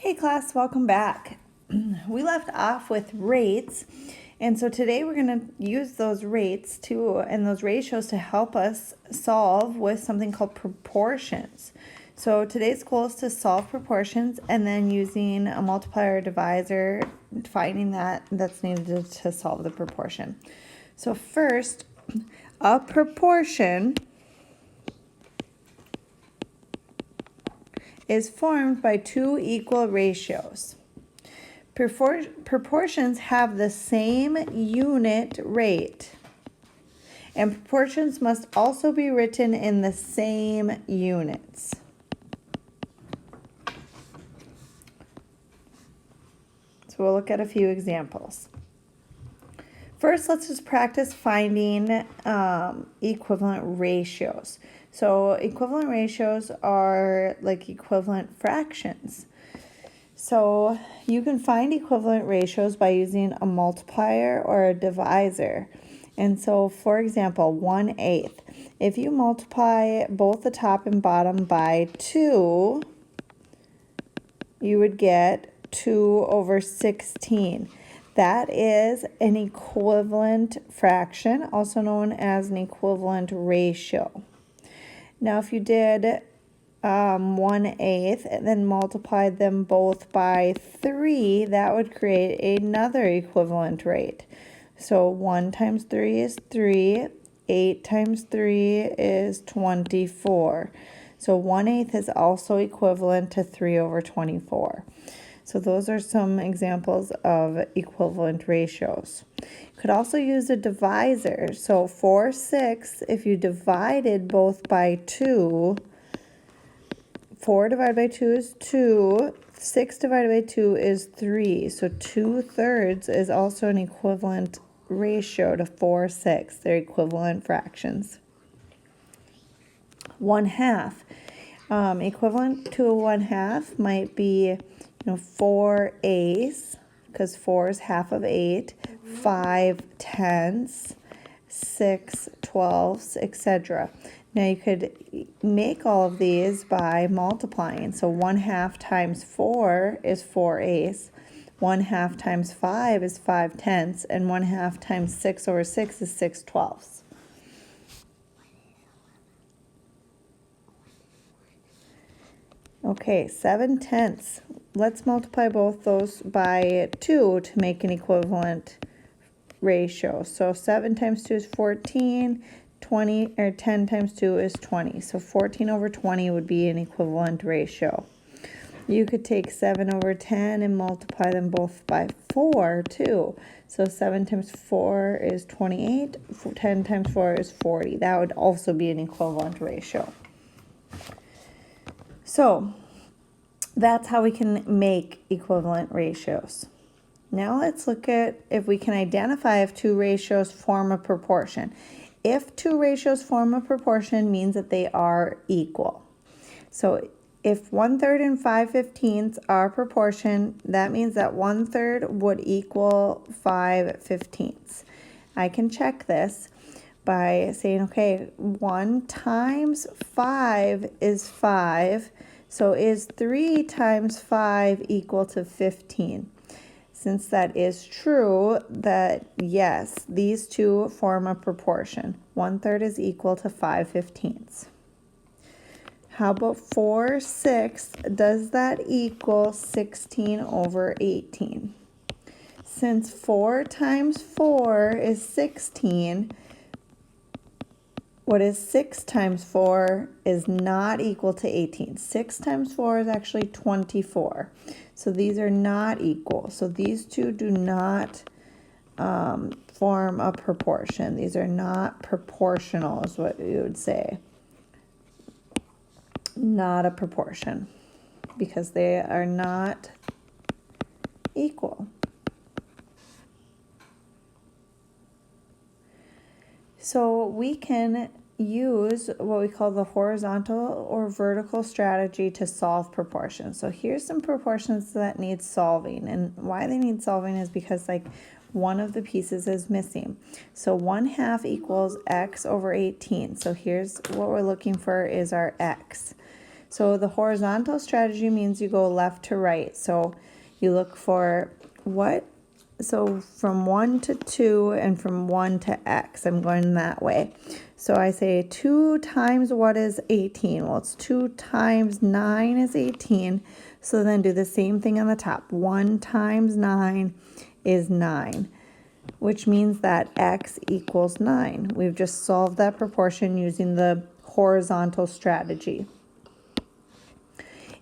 Hey class, welcome back. We left off with rates, and so today we're going to use those rates and those ratios to help us solve with something called proportions. So today's goal is to solve proportions and then using a multiplier or divisor, finding that's needed to solve the proportion. So first, a proportion is formed by two equal ratios. Proportions have the same unit rate, and proportions must also be written in the same units. So we'll look at a few examples. First, let's just practice finding equivalent ratios. So equivalent ratios are like equivalent fractions. So you can find equivalent ratios by using a multiplier or a divisor. And so, for example, 1/8. If you multiply both the top and bottom by 2, you would get 2/16. That is an equivalent fraction, also known as an equivalent ratio. Now, if you did 1/8 and then multiplied them both by 3, that would create another equivalent rate. So 1 times 3 is 3, 8 times 3 is 24. So 1/8 is also equivalent to 3/24. So those are some examples of equivalent ratios. You could also use a divisor. So 4/6, if you divided both by 2, 4 divided by 2 is 2, 6 divided by 2 is 3. So 2/3 is also an equivalent ratio to 4/6. They're equivalent fractions. 1/2. Equivalent to a 1/2 might be 4/8, because 4 is half of 8, 5/10, 6/12, etc. Now you could make all of these by multiplying. So 1/2 times 4 is 4/8, 1/2 times 5 is 5/10, and 1/2 times 6/6 is 6/12. Okay, 7/10. Let's multiply both those by 2 to make an equivalent ratio. So 7 times 2 is 14, 10 times 2 is 20. So 14/20 would be an equivalent ratio. You could take 7/10 and multiply them both by 4 too. So 7 times 4 is 28, 10 times 4 is 40. That would also be an equivalent ratio. So that's how we can make equivalent ratios. Now let's look at if we can identify if two ratios form a proportion. If two ratios form a proportion, means that they are equal. So if 1/3 and 5/15 are proportion, that means that 1/3 would equal 5/15. I can check this by saying, okay, 1 times 5 is 5. So is 3 times 5 equal to 15? Since that is true, that yes, these two form a proportion. 1/3 is equal to 5/15. How about 4/6? Does that equal 16/18? Since 4 times 4 is 16, what is 6 times 4 is not equal to 18. 6 times 4 is actually 24. So these are not equal. So these two do not form a proportion. These are not proportional is what you would say. Not a proportion because they are not equal. So we can use what we call the horizontal or vertical strategy to solve proportions. So here's some proportions that need solving, and why they need solving is because one of the pieces is missing. So 1/2 equals x/18. So here's what we're looking for is our x. So the horizontal strategy means you go left to right. So you look for what, so from 1 to 2 and from 1 to x, I'm going that way. So I say 2 times what is 18? Well, it's 2 times 9 is 18. So then do the same thing on the top. 1 times 9 is 9, which means that x equals 9. We've just solved that proportion using the horizontal strategy.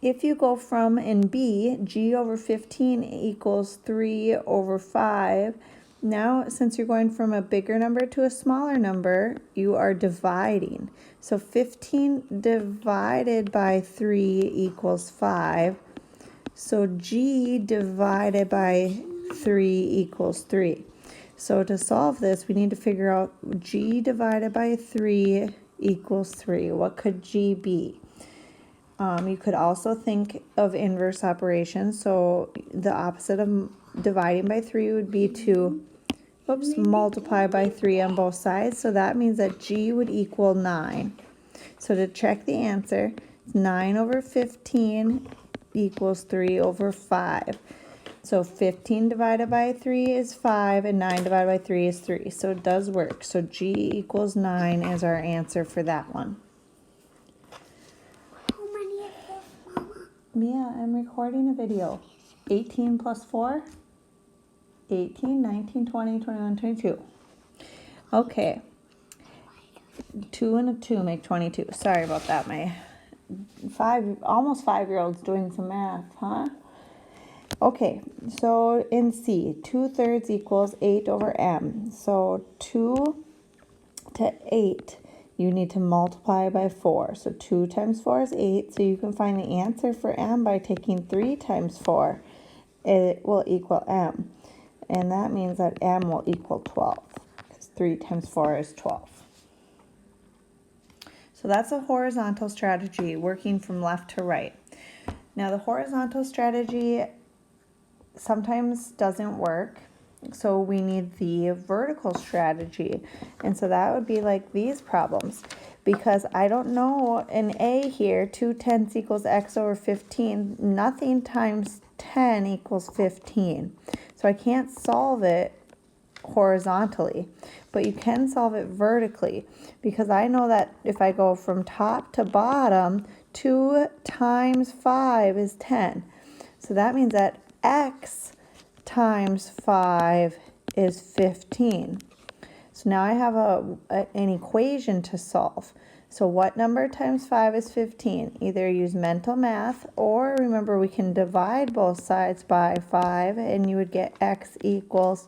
If you go from in B, g over 15 equals 3 over 5. Now, since you're going from a bigger number to a smaller number, you are dividing. So 15 divided by 3 equals 5. So g divided by 3 equals 3. So to solve this, we need to figure out g divided by 3 equals 3. What could g be? You could also think of inverse operations. So the opposite of dividing by 3 would be to multiply by 3 on both sides. So that means that g would equal 9. So to check the answer, 9 over 15 equals 3 over 5. So 15 divided by 3 is 5, and 9 divided by 3 is 3. So it does work. So g equals 9 is our answer for that one. Mia, I'm recording a video. 18 plus 4? 18, 19, 20, 21, 22. Okay. 2 and a 2 make 22. Sorry about that. My almost 5-year-old's doing some math, huh? Okay, so in C, 2/3 equals 8 over m. So 2 to 8. You need to multiply by 4. So 2 times 4 is 8. So you can find the answer for m by taking 3 times 4. It will equal m. And that means that m will equal 12. Because 3 times 4 is 12. So that's a horizontal strategy, working from left to right. Now the horizontal strategy sometimes doesn't work. So we need the vertical strategy. And so that would be like these problems. Because I don't know, in A here, 2/10 equals x over 15. Nothing times 10 equals 15. So I can't solve it horizontally. But you can solve it vertically. Because I know that if I go from top to bottom, 2 times 5 is 10. So that means that x times 5 is 15. So now I have an equation to solve. So what number times 5 is 15? Either use mental math, or remember we can divide both sides by 5 and you would get x equals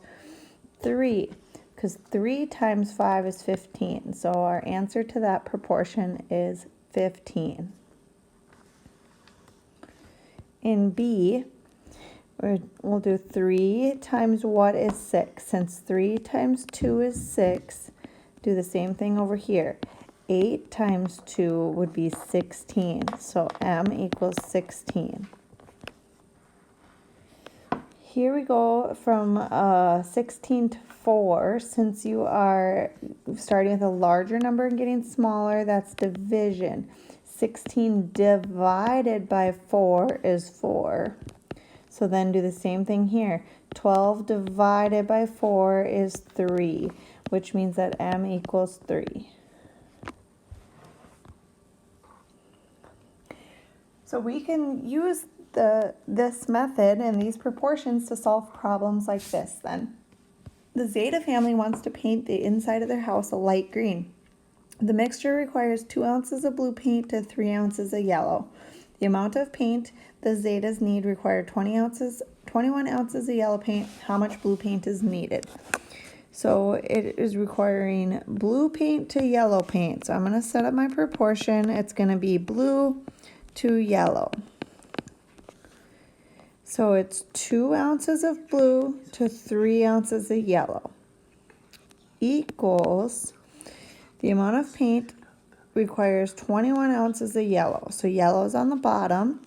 3. Because 3 times 5 is 15. So our answer to that proportion is 15. In B, we'll do 3 times what is 6. Since 3 times 2 is 6, do the same thing over here. 8 times 2 would be 16. So m equals 16. Here we go from 16 to 4. Since you are starting with a larger number and getting smaller, that's division. 16 divided by 4 is 4. So then do the same thing here. 12 divided by 4 is 3, which means that m equals 3. So we can use this method and these proportions to solve problems like this then. The Zeta family wants to paint the inside of their house a light green. The mixture requires 2 ounces of blue paint to 3 ounces of yellow. The amount of paint the Zetas need require 21 ounces of yellow paint. How much blue paint is needed? So it is requiring blue paint to yellow paint. So I'm going to set up my proportion. It's going to be blue to yellow. So it's 2 ounces of blue to 3 ounces of yellow equals the amount of paint requires 21 ounces of yellow. So yellow is on the bottom.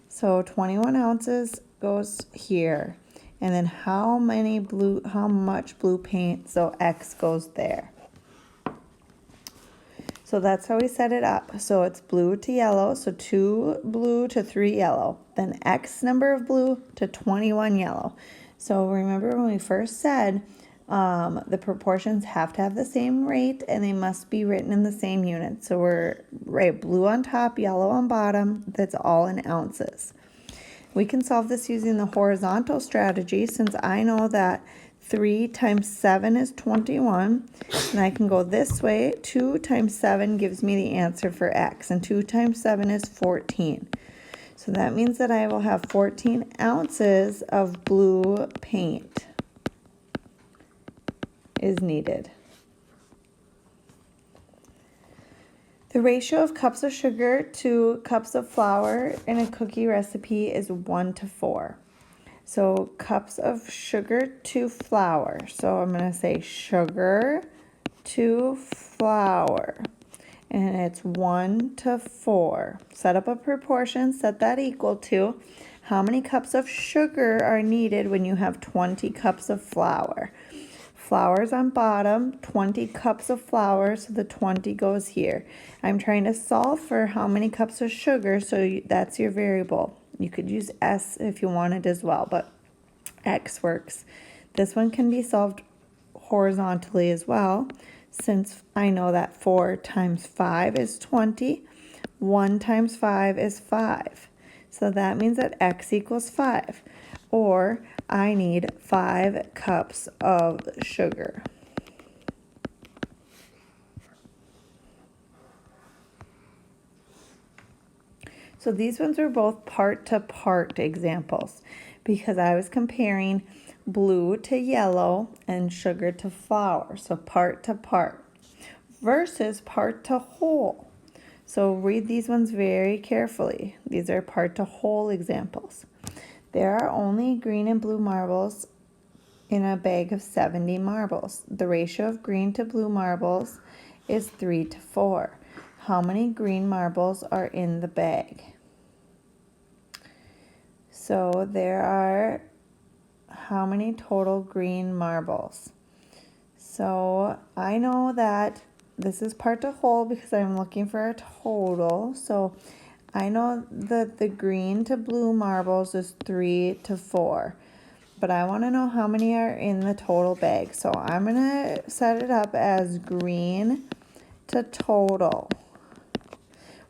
So 21 ounces goes here. And then how much blue paint? So X goes there. So that's how we set it up. So it's blue to yellow, so 2 blue to 3 yellow. Then X number of blue to 21 yellow. So remember when we first said the proportions have to have the same rate and they must be written in the same units. So we're blue on top, yellow on bottom. That's all in ounces. We can solve this using the horizontal strategy since I know that 3 times 7 is 21, and I can go this way. 2 times 7 gives me the answer for X, and 2 times 7 is 14. So that means that I will have 14 ounces of blue paint is needed. The ratio of cups of sugar to cups of flour in a cookie recipe is 1 to 4. So cups of sugar to flour. So I'm going to say sugar to flour. And it's 1 to 4. Set up a proportion, set that equal to how many cups of sugar are needed when you have 20 cups of flour. Flour's on bottom, 20 cups of flour, so the 20 goes here. I'm trying to solve for how many cups of sugar, so that's your variable. You could use S if you wanted as well, but X works. This one can be solved horizontally as well, since I know that 4 times 5 is 20, 1 times 5 is 5. So that means that X equals 5, or I need 5 cups of sugar. So these ones are both part-to-part examples because I was comparing blue to yellow and sugar to flour. So part to part versus part to whole. So read these ones very carefully. These are part to whole examples. There are only green and blue marbles in a bag of 70 marbles. The ratio of green to blue marbles is 3 to 4. How many green marbles are in the bag? So there are how many total green marbles? So I know that this is part to whole because I'm looking for a total. So I know that the green to blue marbles is 3 to 4. But I want to know how many are in the total bag. So I'm going to set it up as green to total,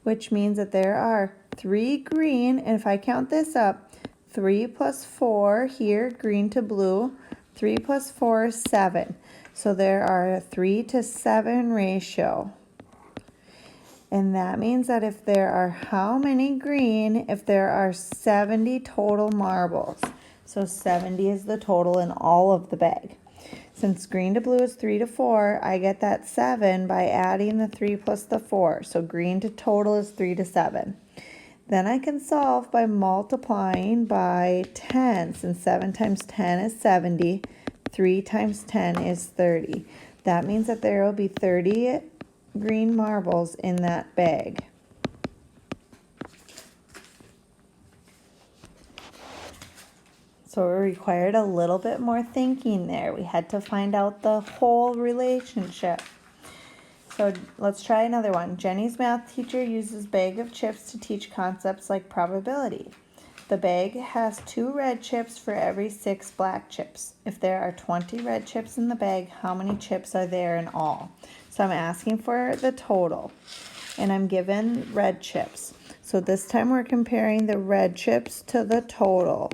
which means that there are 3 green. And if I count this up, 3 plus 4 here, green to blue, 3 plus 4 is 7. So there are a 3 to 7 ratio. And that means that if there are how many green, if there are 70 total marbles. So 70 is the total in all of the bag. Since green to blue is 3 to 4, I get that 7 by adding the 3 plus the 4. So green to total is 3 to 7. Then I can solve by multiplying by 10. Since 7 times 10 is 70, 3 times 10 is 30. That means that there will be 30 green marbles in that bag. So it required a little bit more thinking there. We had to find out the whole relationship. So let's try another one. Jenny's math teacher uses bag of chips to teach concepts like probability. The bag has 2 red chips for every 6 black chips. If there are 20 red chips in the bag, how many chips are there in all? So I'm asking for the total, and I'm given red chips. So this time we're comparing the red chips to the total.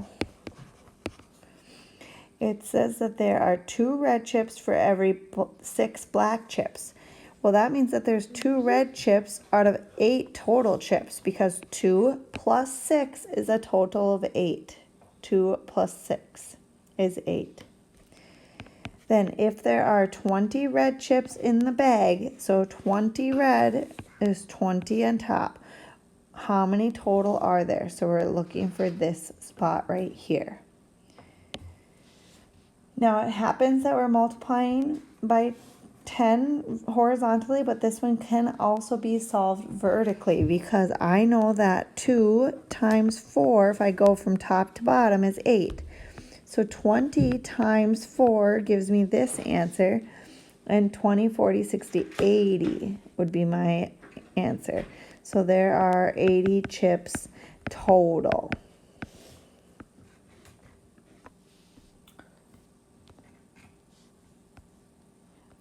It says that there are 2 red chips for every 6 black chips. Well, that means that there's 2 red chips out of 8 total chips because 2 plus 6 is a total of 8. 2 plus 6 is 8. Then if there are 20 red chips in the bag, so 20 red is 20 on top. How many total are there? So we're looking for this spot right here. Now it happens that we're multiplying by 10 horizontally, but this one can also be solved vertically because I know that 2 times 4, if I go from top to bottom, is 8. So 20 times 4 gives me this answer, And 20, 40, 60, 80 would be my answer. So there are 80 chips total.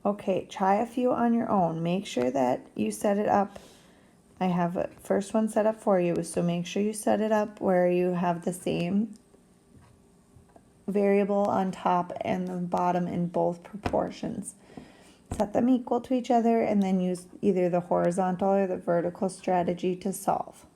Okay, try a few on your own. Make sure that you set it up. I have a first one set up for you, so make sure you set it up where you have the same variable on top and the bottom in both proportions. Set them equal to each other and then use either the horizontal or the vertical strategy to solve.